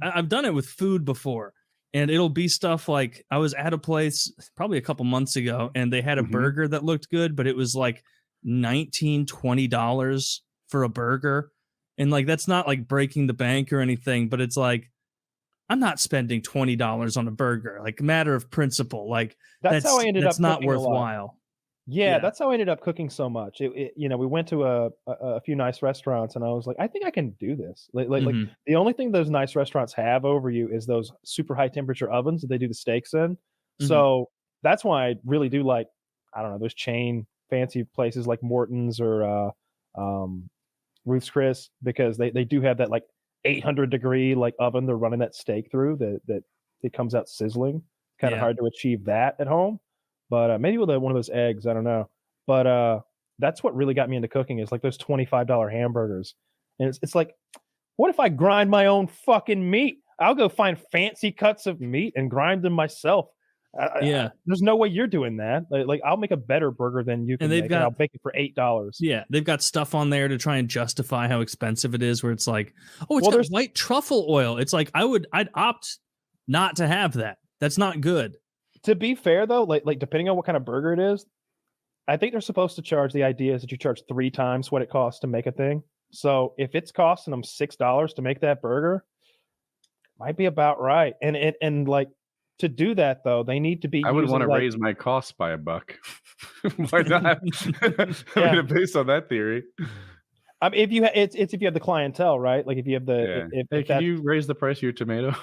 I've done it with food before, and it'll be stuff like I was at a place probably a couple months ago, and they had a burger that looked good, but it was like $19-20 for a burger. And like, that's not like breaking the bank or anything, but it's like, I'm not spending $20 on a burger, like matter of principle. Like That's how I ended up that's not cooking a lot. worthwhile. Yeah, that's how I ended up cooking so much. You know, we went to a few nice restaurants, and I was like, I think I can do this. Like the only thing those nice restaurants have over you is those super high temperature ovens that they do the steaks in. So that's why I really do like, I don't know, those chain fancy places like Morton's or Ruth's Chris, because they do have that like 800-degree like oven they're running that steak through that it comes out sizzling. Kind of hard to achieve that at home. But maybe with one of those eggs, I don't know. But that's what really got me into cooking, is like those $25 hamburgers. And it's like, what if I grind my own fucking meat? I'll go find fancy cuts of meat and grind them myself. There's no way you're doing that. Like I'll make a better burger than you can make, and I'll bake it for $8. Yeah, they've got stuff on there to try and justify how expensive it is, where it's like, oh, it's got white truffle oil. It's like I'd opt not to have that. That's not good. To be fair though, like depending on what kind of burger it is, I think they're supposed to charge, the idea is that you charge 3 times what it costs to make a thing. So if it's costing them $6 to make that burger, might be about right. And like, to do that though, they need to be. I would want to raise my costs by $1. Why not? I mean, based on that theory. I mean, if you have the clientele, right? Like if you have the, hey, can you raise the price of your tomato?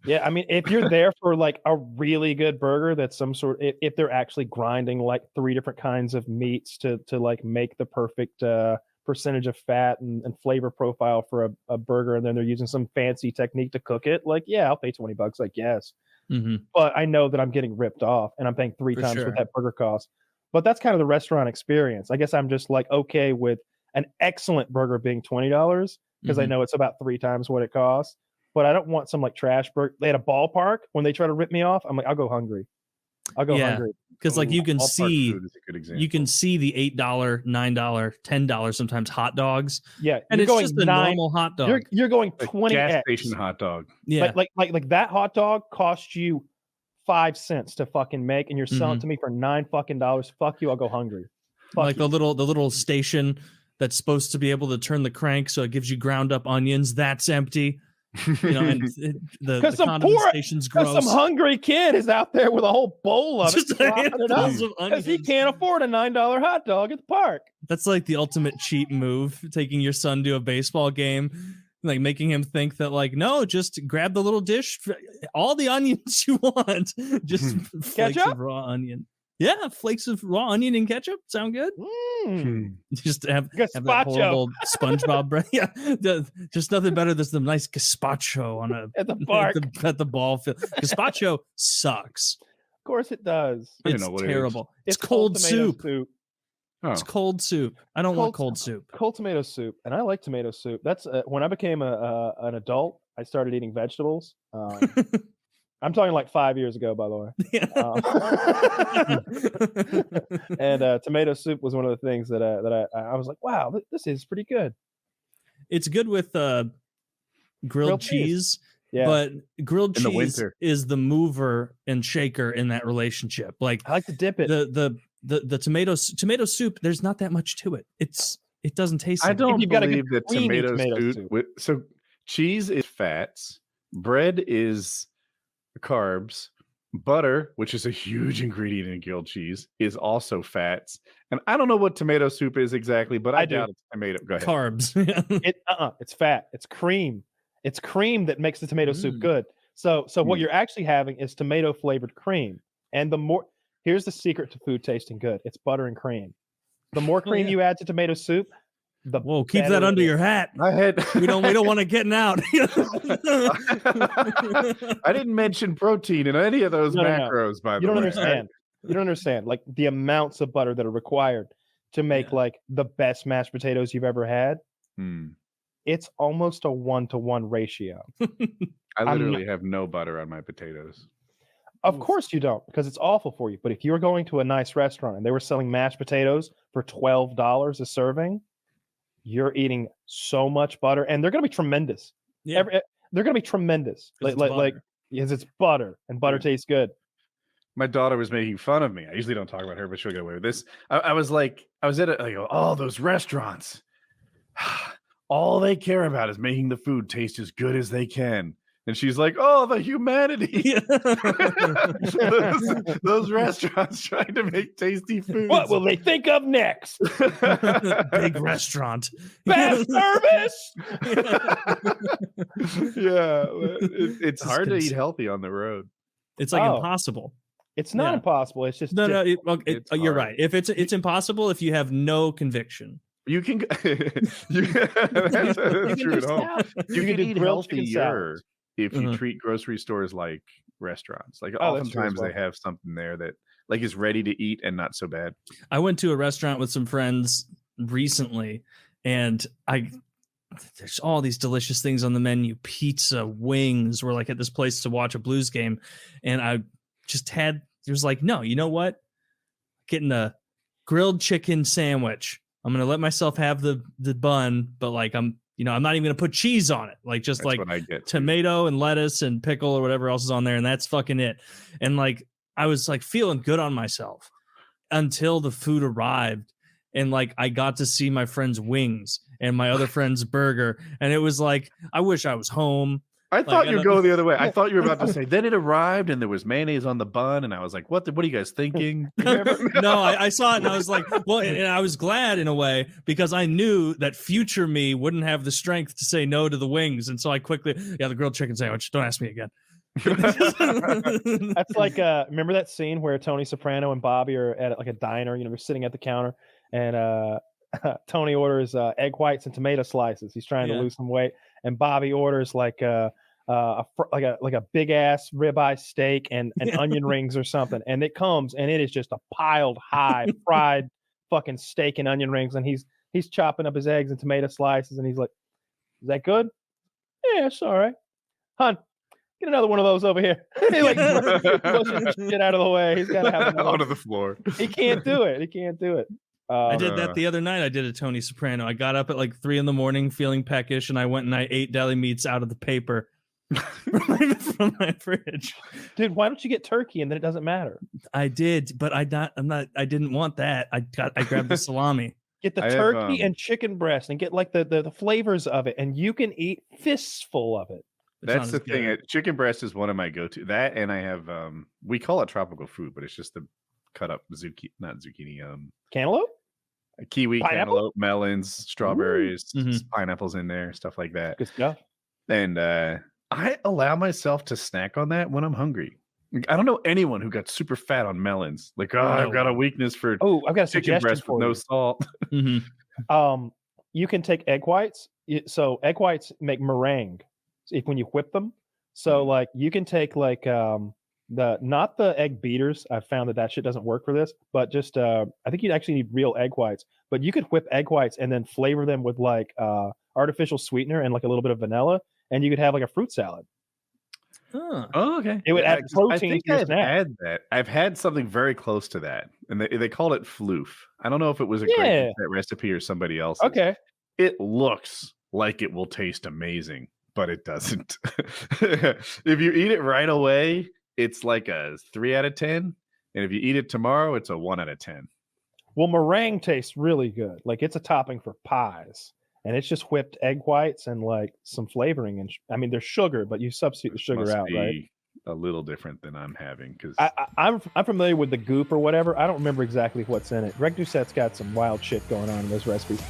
Yeah, I mean, if you're there for like a really good burger, that's some sort. If they're actually grinding like 3 different kinds of meats to like make the perfect percentage of fat and flavor profile for a burger, and then they're using some fancy technique to cook it, like, yeah, I'll pay $20, I guess. But I know that I'm getting ripped off, and I'm paying 3 times what that burger costs. But that's kind of the restaurant experience. I guess I'm just like okay with an excellent burger being $20 because I know it's about 3 times what it costs. But I don't want some like trash burger. They had a ballpark. When they try to rip me off, I'm like, I'll go hungry. Hungry. Because like you can see the $8, $9, $10 sometimes hot dogs. Yeah, and it's just a normal hot dog. You're going 20x. Gas station hot dog. Yeah, like that hot dog cost you 5 cents to fucking make, and you're selling to me for $9 fucking dollars. Fuck you, I'll go hungry. Like the little station that's supposed to be able to turn the crank so it gives you ground up onions. That's empty. You know, and the condiment station's gross. Some hungry kid is out there with a whole bowl of it, because he can't afford a $9 hot dog at the park. That's like the ultimate cheap move, taking your son to a baseball game, like making him think that like, no, just grab the little dish, all the onions you want, just flakes of raw onion. Yeah, flakes of raw onion and ketchup sound good. Just have that horrible SpongeBob bread. Yeah, just nothing better than some nice gazpacho on at the park at the ball field. Gazpacho sucks. Of course it does. It's terrible. It's cold soup. Oh. It's cold soup. I don't want cold soup. Cold tomato soup, and I like tomato soup. That's when I became an adult, I started eating vegetables. I'm talking like 5 years ago, by the way. And tomato soup was one of the things that I was like, wow, this is pretty good. It's good with grilled cheese, but grilled cheese is the mover and shaker in that relationship. Like I like to dip it. The tomato soup, there's not that much to it. It doesn't taste. I don't believe that tomato soup. So cheese is fats, bread is carbs, butter, which is a huge ingredient in grilled cheese, is also fats. And I don't know what tomato soup is exactly, but I doubt it's tomato. Go ahead. Carbs. It's fat. It's cream. It's cream that makes the tomato soup good. So what you're actually having is tomato flavored cream. And here's the secret to food tasting good. It's butter and cream. The more cream you add to tomato soup, keep that under your hat. We don't want to get out. I didn't mention protein in any of those macros, by the way. You don't understand. You don't understand. Like the amounts of butter that are required to make like the best mashed potatoes you've ever had. It's almost a 1-to-1 ratio. I literally have no butter on my potatoes. Of course you don't, because it's awful for you. But if you were going to a nice restaurant and they were selling mashed potatoes for $12 a serving, you're eating so much butter, and they're going to be tremendous. Yeah. they're gonna be tremendous. Like yes, it's butter, and butter tastes good. My daughter was making fun of me. I usually don't talk about her, but she'll get away with this. I was at I go, oh, those restaurants. All they care about is making the food taste as good as they can. And she's like, oh, the humanity. those restaurants trying to make tasty food. What will they think of next? Big restaurant. Fast service. Yeah. It's hard to eat healthy on the road. It's like impossible. It's not impossible. It's just no. You're right. If it's impossible if you have no conviction. You can you can eat healthier if you treat grocery stores like restaurants. Like oftentimes they have something there that like is ready to eat and not so bad. I went to a restaurant with some friends recently, and there's all these delicious things on the menu. Pizza, wings. We're like at this place to watch a Blues game, and I just there's like, no, you know what? Getting a grilled chicken sandwich. I'm gonna let myself have the bun, but like I'm not even gonna put cheese on it. Like just that's like tomato and lettuce and pickle or whatever else is on there, and that's fucking it. And like I was like feeling good on myself until the food arrived, and like I got to see my friend's wings and my other friend's burger, and it was like I wish I was home. I thought you were going the other way. I thought you were about to say, then it arrived and there was mayonnaise on the bun. And I was like, what are you guys thinking? No, I saw it and I was like, well, and I was glad in a way because I knew that future me wouldn't have the strength to say no to the wings. And so I quickly, the grilled chicken sandwich. Don't ask me again. That's like, remember that scene where Tony Soprano and Bobby are at like a diner, they're sitting at the counter and Tony orders egg whites and tomato slices. He's trying to lose some weight. And Bobby orders like a big ass ribeye steak and onion rings or something, and it comes and it is just a piled high fried fucking steak and onion rings, and he's chopping up his eggs and tomato slices, and he's like, "Is that good? Yeah, it's all right, hon. Get another one of those over here." He like pushing the shit out of the way. He's got to have another onto the floor. He can't do it. I did that the other night. I did a Tony Soprano. I got up at like 3 a.m. feeling peckish, and I went and I ate deli meats out of the paper from my fridge. Dude, why don't you get turkey and then it doesn't matter? I did, but I didn't want that. I grabbed the salami. Get the turkey and chicken breast and get like the flavors of it, and you can eat fistful of it. That's the thing. Chicken breast is one of my go-to. That, and I have we call it tropical fruit, but it's just the cut up zucchini, cantaloupe, kiwi, cantaloupe, melons, strawberries, pineapples in there, stuff like that. Good stuff. And I allow myself to snack on that when I'm hungry. I don't know anyone who got super fat on melons. Like, I've got a weakness for I've got a chicken breast with no salt. You can take egg whites. So egg whites make meringue when you whip them. So like you can take like not the egg beaters. I've found that shit doesn't work for this, but just I think you'd actually need real egg whites. But you could whip egg whites and then flavor them with like artificial sweetener and like a little bit of vanilla, and you could have like a fruit salad. Oh, okay. It would add protein to your snack. Had that. I've had something very close to that, and they called it floof. I don't know if it was a great recipe or somebody else's. Okay. It looks like it will taste amazing, but it doesn't. If you eat it right away, it's like a 3 out of 10, and if you eat it tomorrow, it's a 1 out of 10. Well, meringue tastes really good. Like it's a topping for pies. And it's just whipped egg whites and like some flavoring, and I mean there's sugar, but you substitute the sugar out, right? A little different than I'm having because I'm familiar with the goop or whatever. I don't remember exactly what's in it. Greg Doucette's got some wild shit going on in those recipes.